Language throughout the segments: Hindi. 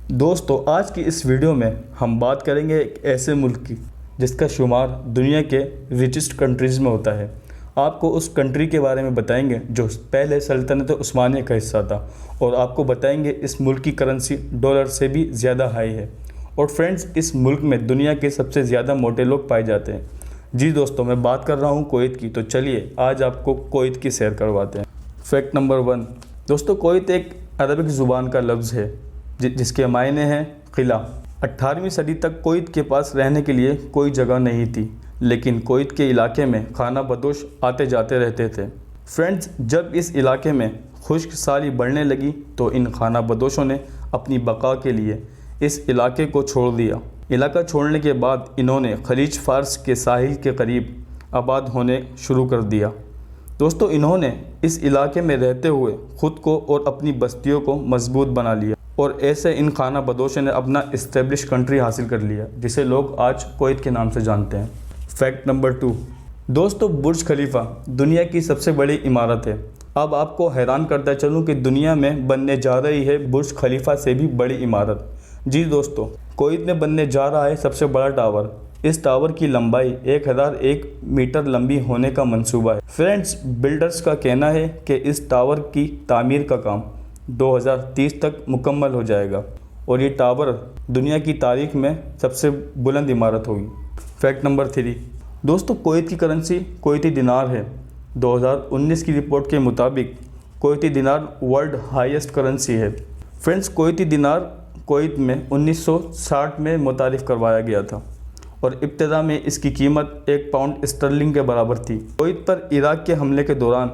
दोस्तों आज की इस वीडियो में हम बात करेंगे एक ऐसे मुल्क की जिसका शुमार दुनिया के रिचेस्ट कंट्रीज़ में होता है। आपको उस कंट्री के बारे में बताएंगे जो पहले सल्तनत उस्मानिया का हिस्सा था, और आपको बताएंगे इस मुल्क की करेंसी डॉलर से भी ज़्यादा हाई है। और फ्रेंड्स, इस मुल्क में दुनिया के सबसे ज़्यादा मोटे लोग पाए जाते हैं। जी दोस्तों, मैं बात कर रहा हूँ कुवैत की। तो चलिए आज आपको कुवैत की सैर करवाते हैं। फैक्ट नंबर 1 दोस्तों, कुवैत एक अरबिक ज़ुबान का लफ्ज़ है जिसके मायने हैं किला। 18वीं सदी तक कुवैत के पास रहने के लिए कोई जगह नहीं थी, लेकिन कुवैत के इलाके में खाना बदोश आते जाते रहते थे। फ्रेंड्स, जब इस इलाके में खुश्क साली बढ़ने लगी तो इन खाना बदोशों ने अपनी बका के लिए इस इलाके को छोड़ दिया। इलाका छोड़ने के बाद इन्होंने खलीज फार्स के साहिल के करीब आबाद होने शुरू कर दिया। दोस्तों, इन्होंने इस इलाके में रहते हुए ख़ुद को और अपनी बस्तियों को मजबूत बना लिया, और ऐसे इन खाना बदोशों ने अपना इस्टेब्लिश कंट्री हासिल कर लिया, जिसे लोग आज कुवैत के नाम से जानते हैं। फैक्ट नंबर 2 दोस्तों, बुर्ज खलीफा दुनिया की सबसे बड़ी इमारत है। अब आपको हैरान करता चलूँ कि दुनिया में बनने जा रही है बुर्ज खलीफा से भी बड़ी इमारत। जी दोस्तों, कुवैत में बनने जा रहा है सबसे बड़ा टावर। इस टावर की लंबाई 1001 मीटर लंबी होने का मंसूबा है। फ्रेंड्स, बिल्डर्स का कहना है कि इस टावर की तामीर का काम 2030 तक मुकम्मल हो जाएगा, और ये टावर दुनिया की तारीख में सबसे बुलंद इमारत होगी। फैक्ट नंबर 3 दोस्तों, कुवैत की करेंसी कुवैती दिनार है। 2019 की रिपोर्ट के मुताबिक कुवैती दिनार वर्ल्ड हाईएस्ट करेंसी है। फ्रेंड्स, कुवैती दिनार कुवैत में 1960 में मुतारिफ़ करवाया गया था, और इब्तिदा में इसकी कीमत 1 पाउंड स्टर्लिंग के बराबर थी। कुवैत पर इराक के हमले के दौरान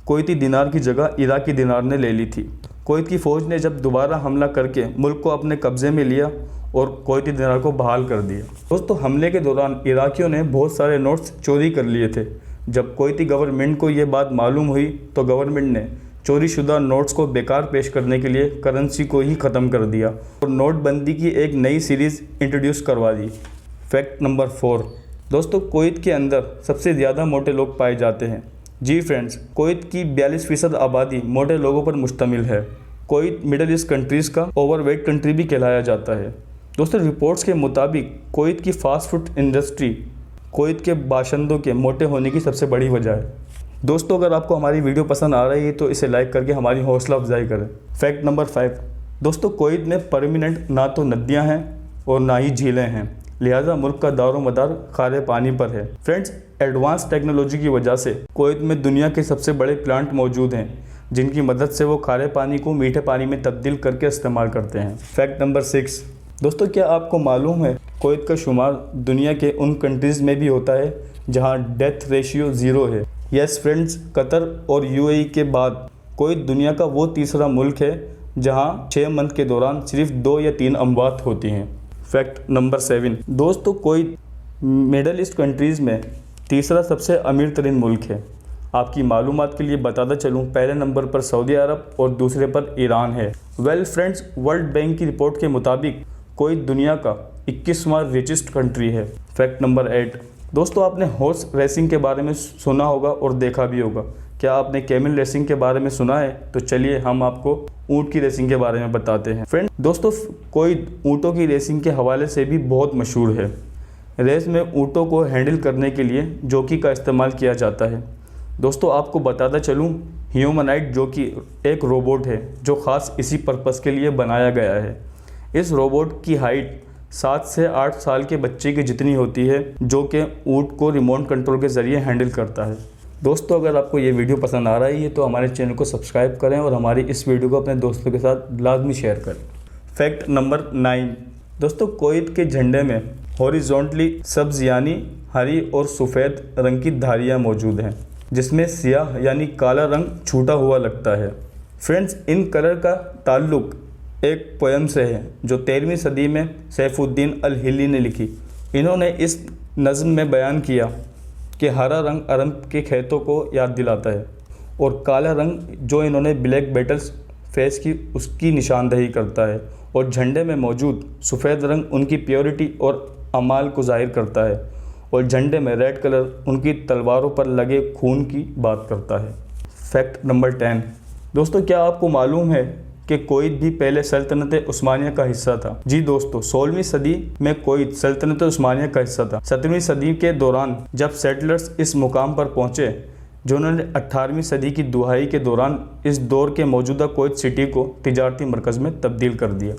कुवैती दिनार की जगह इराकी दिनार ने ले ली थी। कुवैत की फ़ौज ने जब दोबारा हमला करके मुल्क को अपने कब्ज़े में लिया और कुवैती दिनार को बहाल कर दिया। दोस्तों, हमले के दौरान इराकियों ने बहुत सारे नोट्स चोरी कर लिए थे। जब कुवैती गवर्नमेंट को ये बात मालूम हुई तो गवर्नमेंट ने चोरी शुदा नोट्स को बेकार पेश करने के लिए करेंसी को ही ख़त्म कर दिया और नोटबंदी की एक नई सीरीज़ इंट्रोड्यूस करवा दी। फैक्ट नंबर 4 दोस्तों, कुवैत के अंदर सबसे ज़्यादा मोटे लोग पाए जाते हैं। जी फ्रेंड्स, कुवैत की 42% आबादी मोटे लोगों पर मुश्तमिल है। कुवैत मिडल ईस्ट कंट्रीज़ का ओवरवेट कंट्री भी कहलाया जाता है। दोस्तों, रिपोर्ट्स के मुताबिक कुवैत की फास्ट फूड इंडस्ट्री कुवैत के बाशिंदों के मोटे होने की सबसे बड़ी वजह है। दोस्तों, अगर आपको हमारी वीडियो पसंद आ रही है तो इसे लाइक करके हमारी हौसला अफजाई करें। फैक्ट नंबर 5 दोस्तों, कुवैत में परमानेंट ना तो नदियाँ हैं और ना ही झीलें हैं, लिहाजा मुल्क का दारोमदार खारे पानी पर है। फ्रेंड्स, एडवांस टेक्नोलॉजी की वजह से कुवैत में दुनिया के सबसे बड़े प्लांट मौजूद हैं, जिनकी मदद से वो खारे पानी को मीठे पानी में तब्दील करके इस्तेमाल करते हैं। फैक्ट नंबर 6 दोस्तों, क्या आपको मालूम है कुवैत का शुमार दुनिया के उन कंट्रीज़ में भी होता है जहाँ डेथ रेशियो 0 है। यस फ्रेंड्स, कतर और यूएई के बाद कुवैत दुनिया का वो तीसरा मुल्क है जहाँ 6 मंथ के दौरान सिर्फ 2 या 3 अमवात होती हैं। फैक्ट नंबर 7 दोस्तों, कुवैत मिडल ईस्ट कंट्रीज़ में तीसरा सबसे अमीर तरीन मुल्क है। आपकी मालूमात के लिए बताता चलूँ, पहले नंबर पर सऊदी अरब और दूसरे पर ईरान है। वेल फ्रेंड्स, वर्ल्ड बैंक की रिपोर्ट के मुताबिक कुवैत दुनिया का 21वां रिचेस्ट कंट्री है। फैक्ट नंबर 8 दोस्तों, आपने हॉर्स रेसिंग के बारे में सुना होगा और देखा भी होगा। क्या आपने कैमल रेसिंग के बारे में सुना है? तो चलिए हम आपको ऊँट की रेसिंग के बारे में बताते हैं। फ्रेंड दोस्तों, कुवैत ऊँटों की रेसिंग के हवाले से भी बहुत मशहूर है। रेस में ऊँटों को हैंडल करने के लिए जॉकी का इस्तेमाल किया जाता है। दोस्तों, आपको बताता चलूँ, ह्यूमनाइड जॉकी एक रोबोट है जो ख़ास इसी पर्पज़ के लिए बनाया गया है। इस रोबोट की हाइट 7 से 8 साल के बच्चे की जितनी होती है, जो कि ऊँट को रिमोट कंट्रोल के ज़रिए हैंडल करता है। दोस्तों, अगर आपको ये वीडियो पसंद आ रही है तो हमारे चैनल को सब्सक्राइब करें और हमारी इस वीडियो को अपने दोस्तों के साथ लाजमी शेयर करें। फैक्ट नंबर 9 दोस्तों, कुवैत के झंडे में हॉरिजॉन्टली सब्ज़ यानी हरी और सफ़ेद रंग की धारियाँ मौजूद हैं, जिसमें सियाह यानी काला रंग छूटा हुआ लगता है। फ्रेंड्स, इन कलर का ताल्लुक़ एक पोयम से है जो 13वीं सदी में सैफुद्दीन अल हिली ने लिखी। इन्होंने इस नज़्म में बयान किया कि हरा रंग अरब के खेतों को याद दिलाता है, और काला रंग जो इन्होंने ब्लैक बैटल्स फेस की उसकी निशानदही करता है, और झंडे में मौजूद सफ़ेद रंग उनकी प्योरिटी और अमाल को जाहिर करता है, और झंडे में रेड कलर उनकी तलवारों पर लगे खून की बात करता है। फैक्ट नंबर 10 दोस्तों, क्या आपको मालूम है कि कोइत भी पहले सल्तनत उस्मानिया का हिस्सा था। जी दोस्तों, 16वीं सदी में कोइत सल्तनत उस्मानिया का हिस्सा था। 17वीं सदी के दौरान जब सेटलर्स इस मुकाम पर पहुंचे, जिन्होंने 18वीं सदी की दुहाई के दौरान इस दौर के मौजूदा कोइत सिटी को तिजारती मरकज़ में तब्दील कर दिया।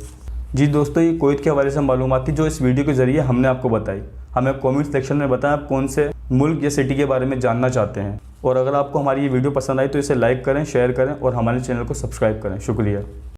जी दोस्तों, ये कोइत के हवाले से मालूमात थी जो इस वीडियो के ज़रिए हमने आपको बताई। हमें कमेंट सेक्शन में बताएं आप कौन से मुल्क या सिटी के बारे में जानना चाहते हैं। और अगर आपको हमारी ये वीडियो पसंद आई तो इसे लाइक करें, शेयर करें और हमारे चैनल को सब्सक्राइब करें। शुक्रिया।